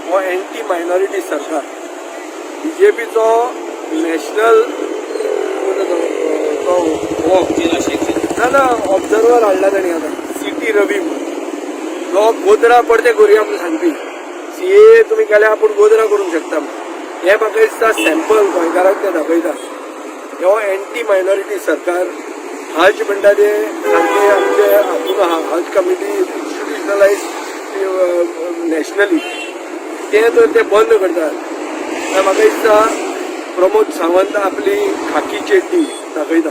हो anti minority सरकार बीजेपीचो national ना ऑब्झर्वर हाडला ताणी आतां सीटी रवी म्हणून जो गोधरा पडते करूया म्हणून सांगपी सीए तुमी केल्यार आपूण गोधरा करूंक शकता हे म्हाका दिसता सॅम्पल गोंयकारांक ते दाखयता हो एंटी मायनॉरिटी सरकार हज म्हणटा ते सारखे आमचे हातून आहा हज कमिटी इन्स्टिट्युशनलायज नॅशनली ते बंद करतात म्हाका दिसता प्रमोद सावंत आपली खाकी चेड्डी दाखयता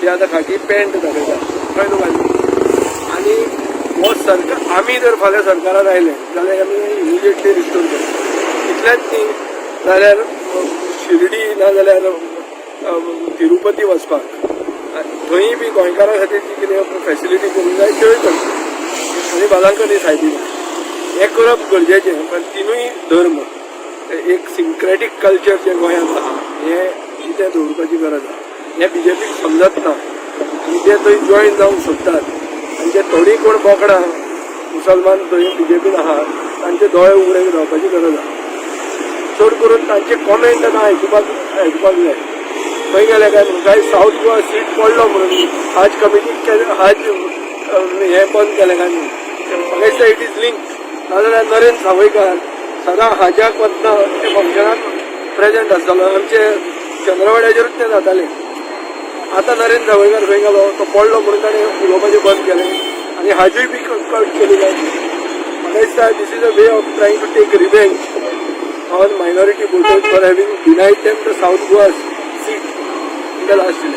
ती आतां खाकी पॅन्ट दाखयता कळ्ळें तुका आनी हो सरकार आमी जर फाल्यां सरकारान आयले जाल्यार आमी इमिजिएटली रिस्टोर करता इतलेंच न्ही जाल्यार शिर्डी नाजाल्यार तिरुपती वचपाक थंय बी गोंयकारां खातीर जी कितें फेसिलिटी करूंक जाय त्योय करता आनी बालांकनी सायडीन हें करप गरजेचें पण तिनूय धर्म एक सिंक्रेटीक कल्चर जे गोंयांत आहा हें कितें दवरपाची गरज आहा हें बीजेपीक समजत ना आनी ते थंय जॉयन जावंक सोदतात आनी ते थोडी कोण बोकडां मुसलमान थंय बीजेपीन आहा तांचे दोळे उगडे रावपाची गरज आहा चड करून तांचे कॉमेंट आतां आयकुपाक जाय खंय गेले काय साऊथ गोवा सीट पडलो म्हणून हज कमिटीक हज हें बंद केलें काय म्हाका दिसता इट इज लिंक नाजाल्यार नरेंद्र सावयकार सदां हजाक वतना ते फंक्शनाक प्रेजेंट आसतालो आमचे चंद्रवाड्याचेरूच ते जाताले आतां नरेंद्र सावयकार खंय गेलो तो पडलो म्हणून ताणें उलोवपाचें बंद केलें आनी हाजूय बी कट केली काय म्हाका दिसता this is a way of trying to take revenge on minority voters for having denied them the South Goa seat in the last election.